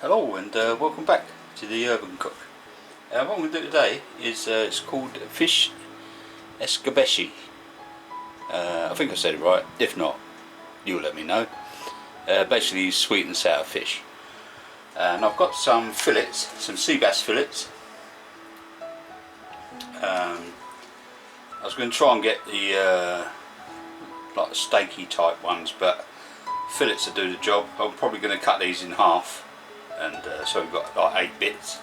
Hello and welcome back to the Urban Cook. What I'm going to do today is it's called fish escabeche. I think I said it right. If not, you'll let me know. Basically sweet and sour fish. And I've got some fillets, some sea bass fillets. I was going to try and get the like the steaky type ones, but fillets will do the job. I'm probably going to cut these in half. And so we've got like 8 bits,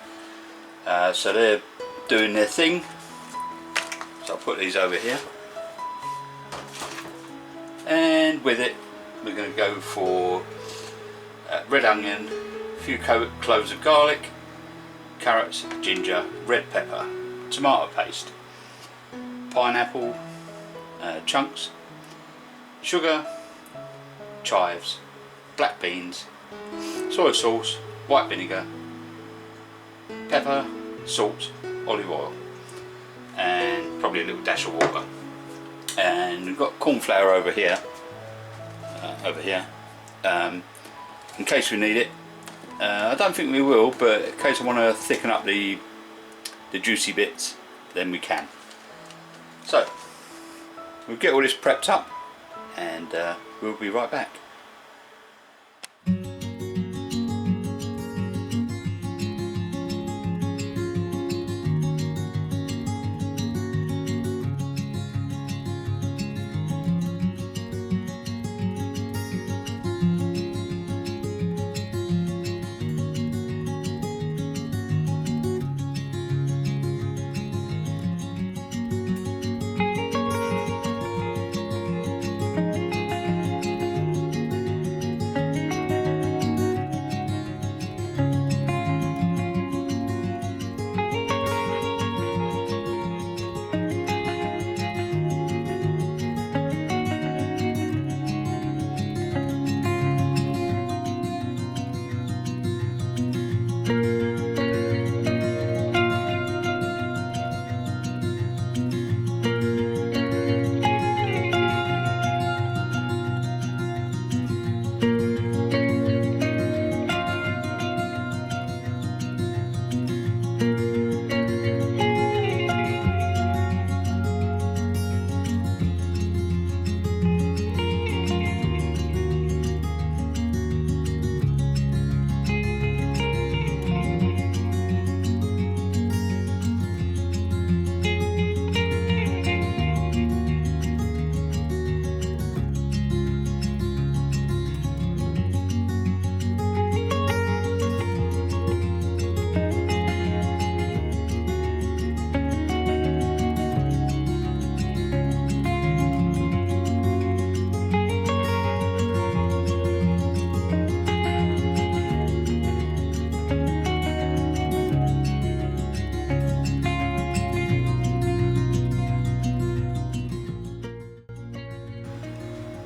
so they're doing their thing, so I'll put these over here, and with it we're going to go for red onion, a few cloves of garlic, carrots, ginger, red pepper, tomato paste, pineapple chunks, sugar, chives, black beans, soy sauce, white vinegar, pepper, salt, olive oil, and probably a little dash of water. And we've got corn flour over here, in case we need it. I don't think we will, but in case I want to thicken up the juicy bits, then we can. So we'll get all this prepped up, and we'll be right back.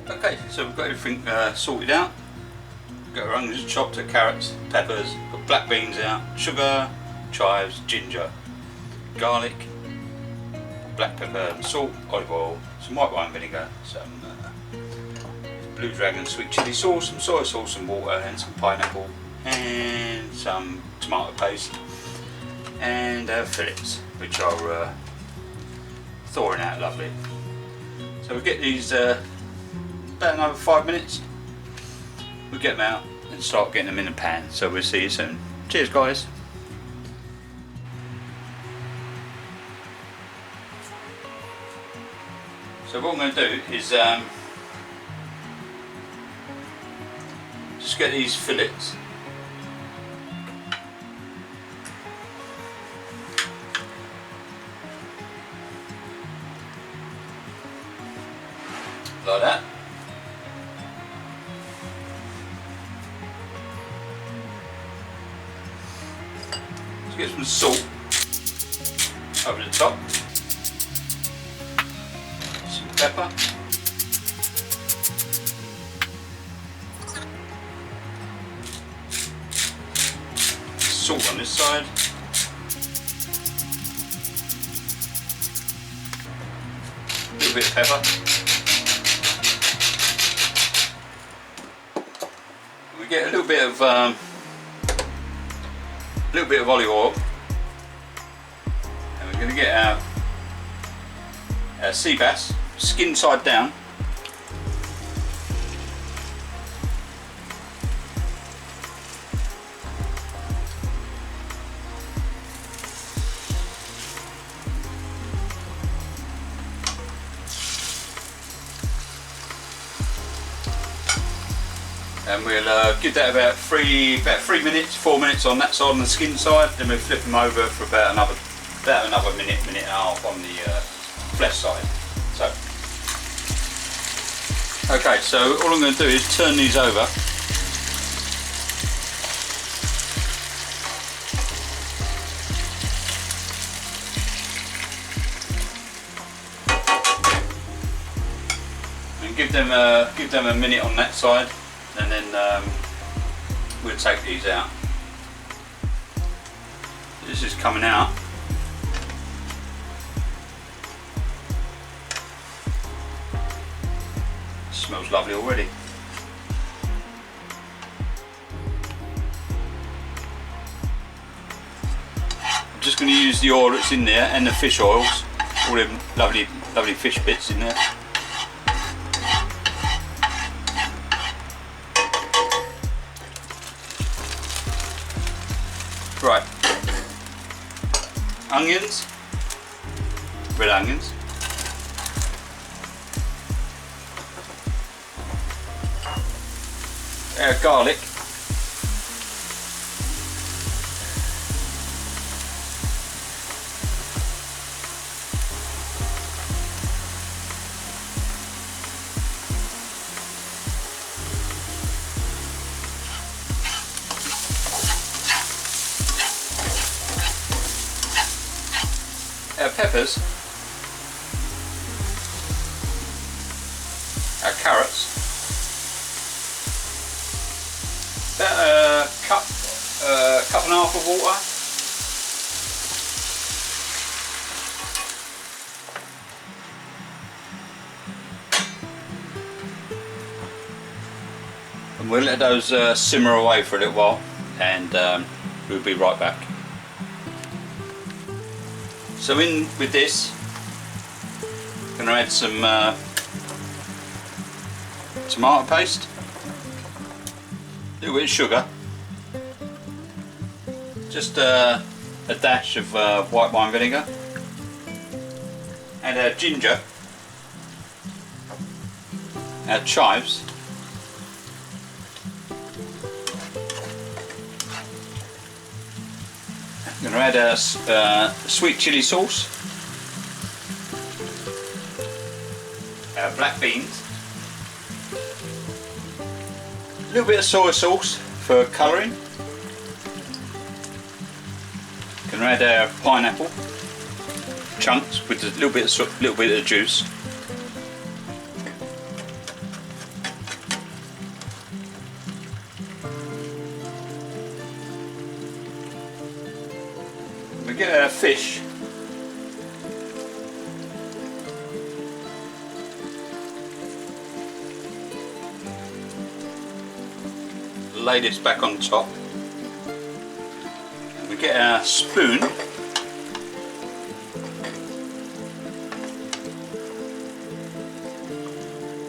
Okay, so we've got everything sorted out. We've got our onions chopped, our carrots, peppers, got black beans out, sugar, chives, ginger, garlic, black pepper, salt, olive oil, some white wine vinegar, some Blue Dragon sweet chili sauce, some soy sauce, some water, and some pineapple, and some tomato paste, and fillets, which are thawing out lovely. So we'll get these about another 5 minutes. We'll get them out and start getting them in the pan. So we'll see you soon. Cheers, guys. So what I'm going to do is just get these fillets. Like that. Let's get some salt over the top. Some pepper. Salt on this side. A little bit of pepper. We get a little bit of little bit of olive oil, and we're going to get our sea bass, skin side down. And we'll give that about 3 minutes, 4 minutes on that side on the skin side. Then we'll flip them over for about another minute, minute and a half on the flesh side. So, okay, so all I'm going to do is turn these over. And give them a minute on that side. And then we'll take these out. This is coming out. Smells lovely already. I'm just going to use the oil that's in there and the fish oils, all them lovely fish bits in there. Right, onions, red onions, garlic, our peppers, our carrots, about a cup and a half of water, and we'll let those simmer away for a little while, and we'll be right back. So in with this, I'm going to add some tomato paste, a little bit of sugar, just a dash of white wine vinegar, and our ginger, our chives, I'm going to add our sweet chili sauce, our black beans, a little bit of soy sauce for colouring, going to add our pineapple chunks with a little bit of juice, we get our fish, lay this back on top, we get our spoon,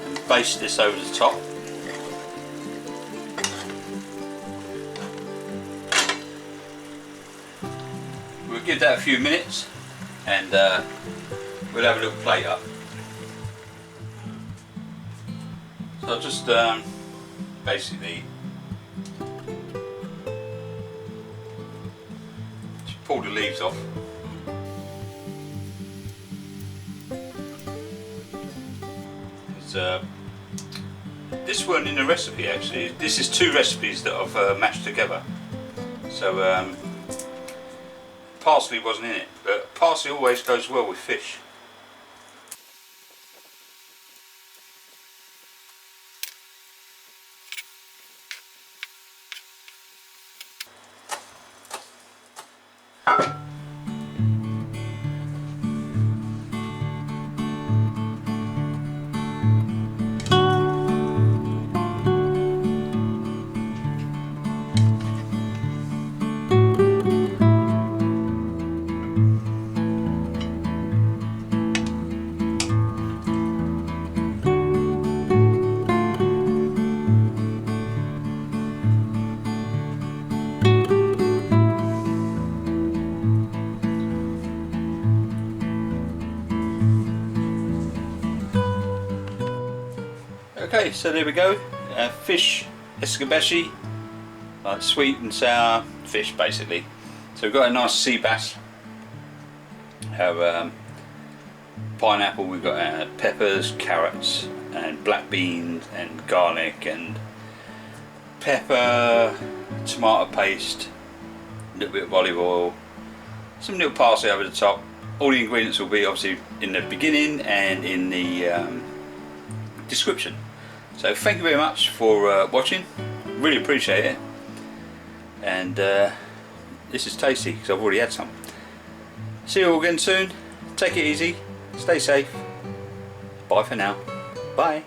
and baste this over the top. We'll give that a few minutes, and we'll have a little plate up. So I'll just basically just pull the leaves off. This weren't in the recipe actually. This is 2 recipes that I've mashed together. So parsley wasn't in it, but parsley always goes well with fish. Okay, so there we go. Fish escabeche, like sweet and sour fish basically. So we've got a nice sea bass. Have pineapple, we've got peppers, carrots and black beans and garlic and pepper, tomato paste, a little bit of olive oil, some little parsley over the top. All the ingredients will be obviously in the beginning and in the description. So thank you very much for watching, really appreciate it, and this is tasty because I've already had some. See you all again soon, take it easy, stay safe, bye for now, bye.